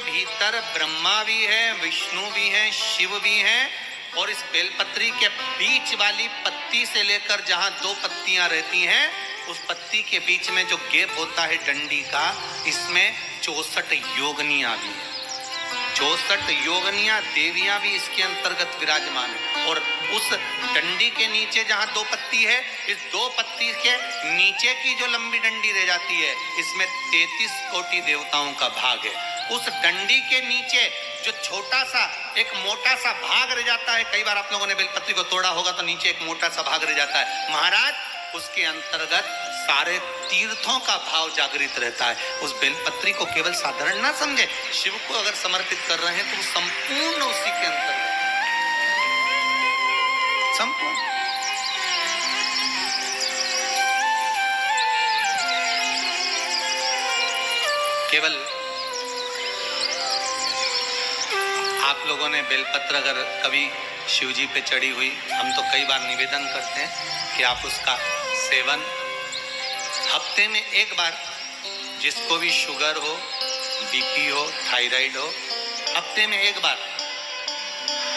भीतर ब्रह्मा भी है, विष्णु भी है, शिव भी है, और इस बेलपत्री के बीच वाली पत्ती से लेकर जहां दो पत्तियां रहती हैं, उस पत्ती के बीच में जो गैप होता है डंडी का, इसमें 64 योगनियां भी है। 64 योगनियां देवियां भी इसके अंतर्गत विराजमान है। और उस डंडी के नीचे जहां दो पत्ती है, इस दो पत्ती के नीचे की जो लंबी डंडी रह जाती है, इसमें 33 कोटि देवताओं का भाग है। उस डंडी के नीचे जो छोटा सा एक मोटा सा भाग रह जाता है, कई बार आप लोगों ने बेलपत्री को तोड़ा होगा तो नीचे एक मोटा सा भाग रह जाता है महाराज, उसके अंतर्गत सारे तीर्थों का भाव जागृत रहता है। उस बेलपत्री को केवल साधारण ना समझे, शिव को अगर समर्पित कर रहे हैं तो वो संपूर्ण उसी के अंतर्गत, संपूर्ण। केवल आप लोगों ने बेलपत्र अगर कभी शिव जी पे चढ़ी हुई, हम तो कई बार निवेदन करते हैं कि आप उसका सेवन हफ्ते में एक बार, जिसको भी शुगर हो, बीपी हो, थायराइड हो, हफ्ते में एक बार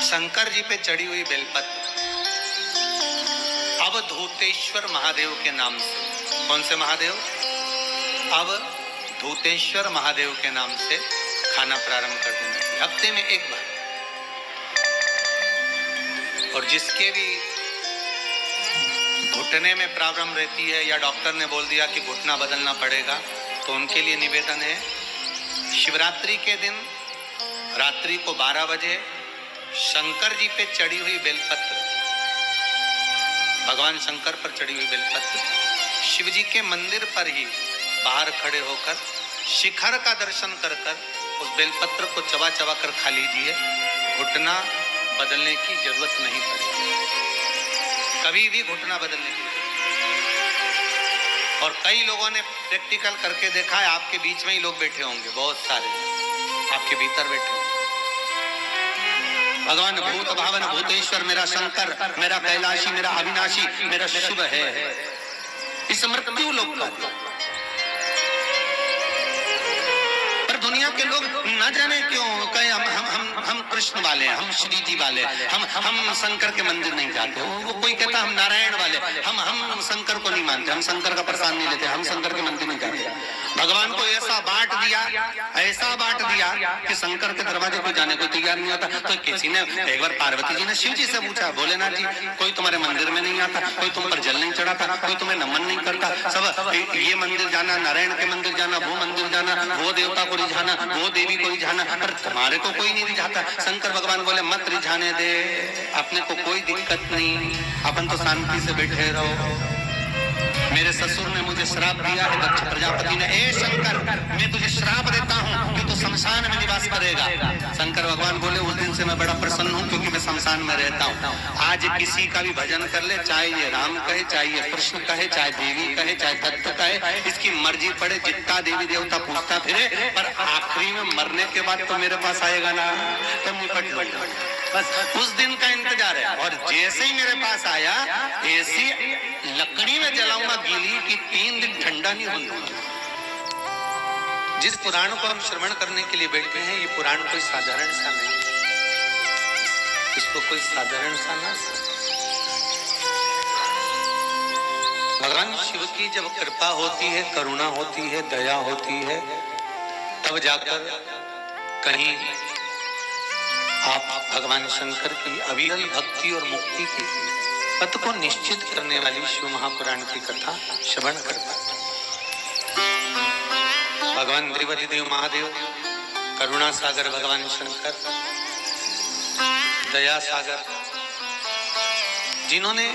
शंकर जी पे चढ़ी हुई बेलपत्र अवधूतेश्वर महादेव के नाम से, कौन से महादेव? अवधूतेश्वर महादेव के नाम से खाना प्रारंभ कर देना चाहिए, हफ्ते में एक बार। और जिसके भी घुटने में प्रॉब्लम रहती है या डॉक्टर ने बोल दिया कि घुटना बदलना पड़ेगा, तो उनके लिए निवेदन है, शिवरात्रि के दिन रात्रि को 12 बजे शंकर जी पे चढ़ी हुई बेलपत्र, भगवान शंकर पर चढ़ी हुई बेलपत्र, शिव जी के मंदिर पर ही बाहर खड़े होकर शिखर का दर्शन कर कर उस बेलपत्र को चबा चबा कर खा लीजिए, घुटना बदलने की जरूरत नहीं पड़ेगी, कभी भी घुटना बदलने की। और कई लोगों ने प्रैक्टिकल करके देखा है, आपके बीच में ही लोग बैठे होंगे, बहुत सारे आपके भीतर बैठे होंगे। भगवान भूत भावन भूतेश्वर मेरा शंकर, मेरा कैलाशी, मेरा अविनाशी, मेरा शिव है, इस मृत्यु लोक का। दुनिया के लोग न जाने क्यों कहे हम कृष्ण वाले हैं, हम श्री जी वाले, हम शंकर के मंदिर नहीं जाते। वो कोई कहता हम नारायण वाले, हम शंकर को नहीं मानते, हम शंकर का प्रसाद नहीं लेते, हम शंकर के मंदिर नहीं जाते। भगवान को ऐसा बांट दिया कि शंकर के दरवाजे को जाने को तैयार नहीं होता। तो किसी ने एक बार पार्वती जी ने शिव जी से पूछा, भोलेनाथ जी कोई तुम्हारे मंदिर में नहीं आता, कोई तुम पर जल नहीं चढ़ाता, कोई तुम्हें नमन नहीं करता, सब ये मंदिर जाना, नारायण के मंदिर जाना, वो मंदिर जाना, वो देवता को रिझाना, वो देवी को रिझाना, पर तुम्हारे को कोई नहीं रिझाता। शंकर भगवान बोले मत रिझाने दे, अपने को कोई दिक्कत नहीं, अपन तो शांति से बैठे रहो। मेरे ससुर ने मुझे श्राप दिया है, दक्ष प्रजापति ने, ए शंकर मैं तुझे श्राप देता हूँ कि तू शमशान में निवास करेगा। शंकर भगवान बोले उस दिन से मैं बड़ा प्रसन्न हूँ क्योंकि मैं शमशान में रहता हूँ। आज किसी का भी भजन कर ले, चाहे ये राम कहे, चाहे ये कृष्ण कहे, चाहे देवी कहे, चाहे दत्त कहे, इसकी मर्जी पड़े, जितना देवी देवता पूछता फिरे, पर आखिरी में मरने के बाद तो मेरे पास आएगा ना, तो निपट लूंगा। बस उस दिन का इंतजार है। और जैसे ही मेरे पास आया, ऐसी लकड़ी में जलाऊंगा गीली कि 3 दिन ठंडा नहीं होगा। जिस पुराण को हम श्रवण करने के लिए बैठे हैं, ये पुराण कोई साधारण सा नहीं, इसको कोई साधारण सा ना। भगवान शिव की जब कृपा होती है, करुणा होती है, दया होती है, तब जाकर कहीं आप भगवान शंकर की अविरल भक्ति और मुक्ति की पथ को निश्चित करने वाली शिव महापुराण की कथा श्रवण कर पाते। भगवान त्रिवधिदेव महादेव, करुणा सागर भगवान शंकर, दया सागर, जिन्होंने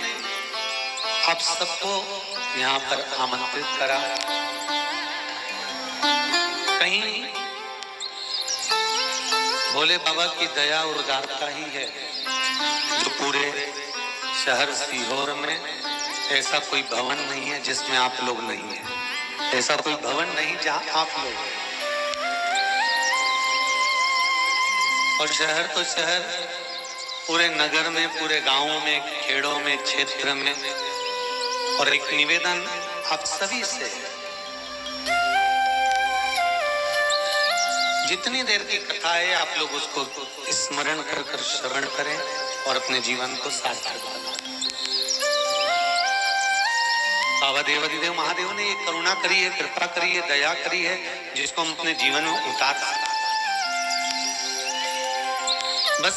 आप सबको यहाँ पर आमंत्रित करा, कहीं भोले बाबा की दया और उदारता ही है जो पूरे शहर सीहोर में ऐसा कोई भवन नहीं है जिसमें आप लोग नहीं है, ऐसा कोई भवन नहीं जहां आप लोग हैं। और शहर तो शहर, पूरे नगर में, पूरे गांवों में, खेड़ों में, क्षेत्र में। और एक निवेदन आप सभी से, जितनी देर की कथा है आप लोग उसको स्मरण कर कर श्रवण करें और अपने जीवन को सार्थक बनाएं। बाबा देवाधिदेव महादेव ने ये करुणा करी है, कृपा करी है, दया करी है, जिसको हम अपने जीवन में उतार सकते। बस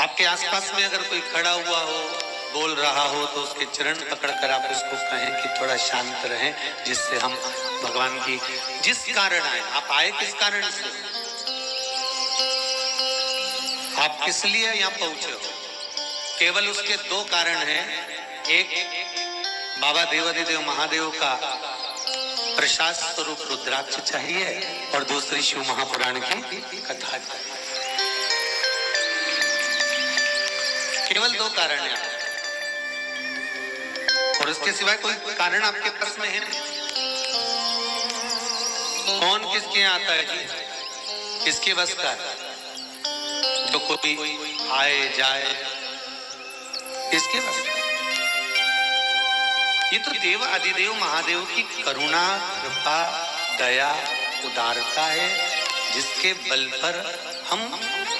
आपके आसपास में अगर कोई खड़ा हुआ हो, बोल रहा हो, तो उसके चरण पकड़कर आप उसको कहें कि थोड़ा शांत रहें, जिससे हम भगवान की जिस कारण आए, आप आए किस कारण से, आप किस लिए यहाँ पहुंचे हो, केवल उसके दो कारण हैं। एक बाबा देवाधिदेव महादेव का प्रसाद स्वरूप रुद्राक्ष चाहिए और दूसरी शिव महापुराण की कथा चाहिए। केवल दो कारण हैं और उसके सिवाय कोई कारण आपके पास में है नहीं। कौन किसके यहाँ आता है जी, किसके बस का, जो कोई आए जाए, किसके बस? ये तो देव आदिदेव महादेव की करुणा, कृपा, दया, उदारता है, जिसके बल पर हम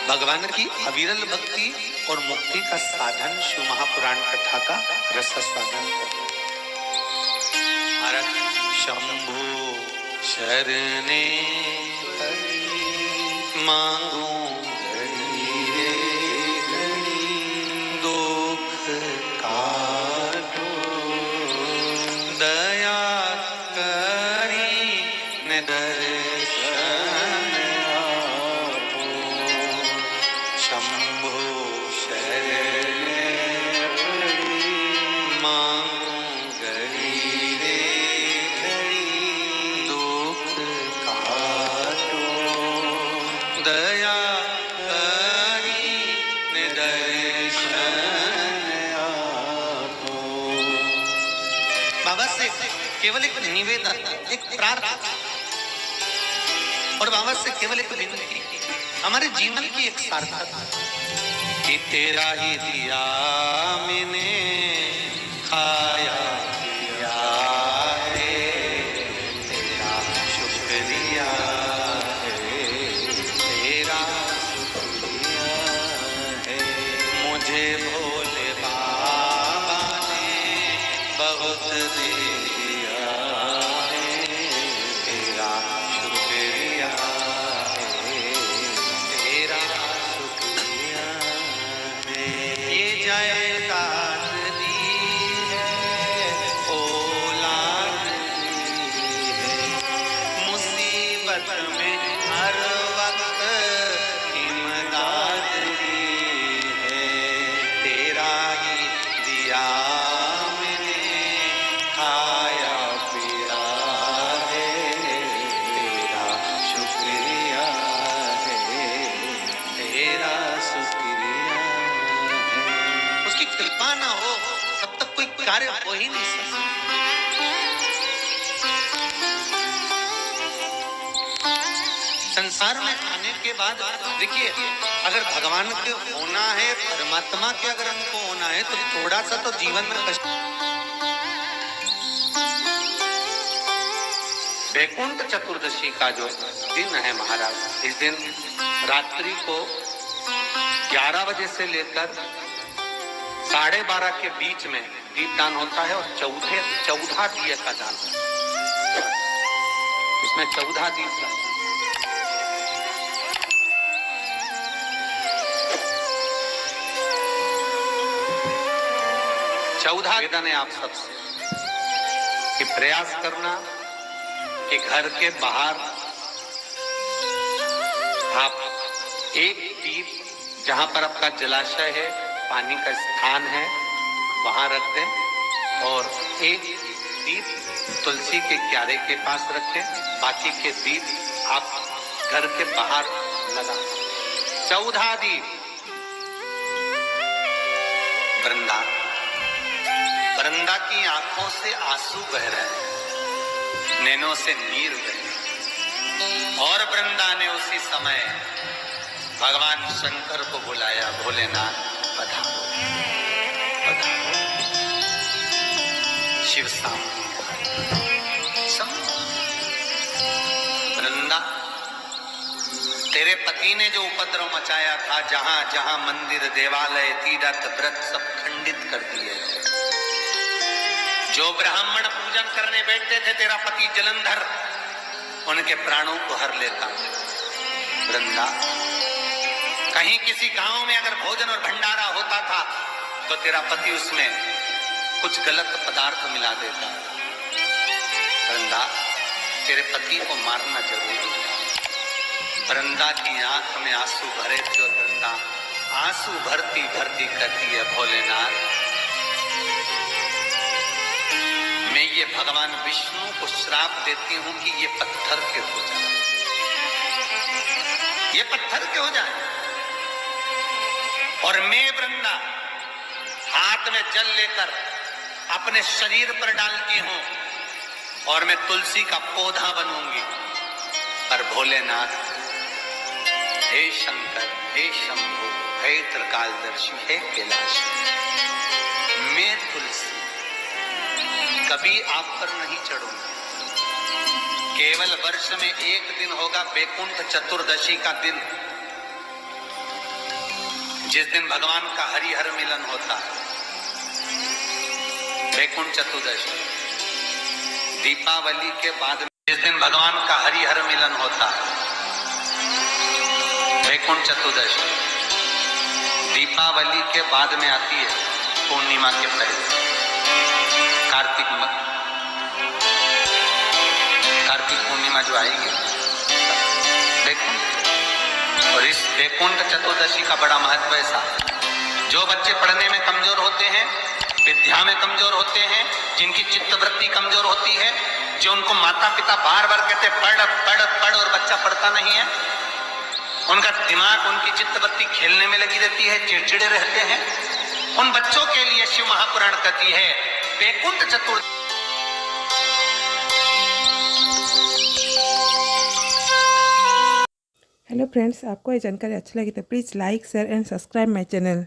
भगवान की अविरल भक्ति और मुक्ति का साधन शिव महापुराण कथा का रस स्वादन करते। शंभु शरणे मांगू घड़ी रे घड़ी, दुख काटो दया करी न दर्शन आपो। शंभु शरणे मांगू घड़ी रे घड़ी, दुख काटो दया करी न दर्शन आपो। बाबा से केवल एक निवेदन, एक प्रार्थना और बाबा से केवल एक विनती, हमारे जीवन की एक सार्थकता कि तेरा ही दिया मैंने खाया पिया है, तेरा शुक्रिया है, तेरा शुक्रिया है। मुझे भोले बाबा ने बहुत दिया है, तेरा शुक्रिया है, तेरा शुक्रिया है। ये जायदाद दी है, औलाद दी है, मुसीबत में हर वक्त इमदाद दी है। तेरा ही दिया मैंने खाया पिया है, तेरा शुक्रिया है, तेरा शुक्रिया है। उसकी कृपा ना हो तब तक कोई कार्य हो ही नहीं सकता। संसार में आने के बाद देखिए, अगर भगवान के होना है, परमात्मा के अगर हमको होना है, तो थोड़ा सा तो जीवन में कष्ट। वैकुंठ चतुर्दशी का जो दिन है महाराज, इस दिन रात्रि को 11 बजे से लेकर 12:30 के बीच में दीपदान होता है और 14 दिए का दान होता है। इसमें 14 दीप का 14 निवेदन है आप सबसे कि प्रयास करना कि घर के बाहर आप एक दीप, जहां पर आपका जलाशय है, पानी का स्थान है, वहां रख दें और एक दीप तुलसी के क्यारे के पास रखें। बाकी के दीप आप घर के बाहर लगा। 14 दीप। वृंदा की आंखों से आंसू बह रहे हैं, नैनों से नीर बह, और वृंदा ने उसी समय भगवान शंकर को बुलाया, भोलेनाथ पधारो पधारो। शिव सामने तेरे पति ने जो उपद्रव मचाया था, जहां जहां मंदिर, देवालय, तीर्थ, व्रत सब खंडित कर दिए। जो ब्राह्मण पूजन करने बैठते थे तेरा पति जलंधर, उनके प्राणों को हर लेता। वृंदा, कहीं किसी गांव में अगर भोजन और भंडारा होता था तो तेरा पति उसमें कुछ गलत पदार्थ मिला देता। वृंदा, तेरे पति को मारना जरूरी है। वृंदा की आंख में आंसू भरे थे और वृंदा आंसू भरती भरती कहती है, भोलेनाथ, मैं ये भगवान विष्णु को श्राप देती हूं कि ये पत्थर के हो जाए, ये पत्थर के हो जाए। और मैं वृंदा हाथ में जल लेकर अपने शरीर पर डालती हूं और मैं तुलसी का पौधा बनूंगी। पर भोलेनाथ, हे शंकर, हे शंभु, हे त्रिकालदर्शी, हे कैलाशी, मैं तुलसी कभी आप पर नहीं चढ़ूंगी। केवल वर्ष में एक दिन होगा वैकुंठ चतुर्दशी का दिन, जिस दिन भगवान का हरिहर मिलन होता है। वैकुंठ चतुर्दशी दीपावली के बाद, जिस दिन भगवान का हरिहर मिलन होता है। वैकुंठ चतुर्दशी दीपावली के बाद में आती है, पूर्णिमा के पहले। कार्तिक पूर्णिमा जो आएगी वैकुंठ, और इस वैकुंठ चतुर्दशी का बड़ा महत्व ऐसा, जो बच्चे पढ़ने में कमजोर होते हैं, विद्या में कमजोर होते हैं, जिनकी चित्तवृत्ति कमजोर होती है, जो उनको माता पिता बार बार कहते पढ़ पढ़ पढ़ और बच्चा पढ़ता नहीं है, उनका दिमाग, उनकी चित्तवृत्ति खेलने में लगी रहती है, चिड़चिड़े रहते हैं, उन बच्चों के लिए शिव महापुराण कहती है वैकुंठ चतुर्दशी। हेलो फ्रेंड्स, आपको ये जानकारी अच्छी लगी तो please like, share and subscribe my channel.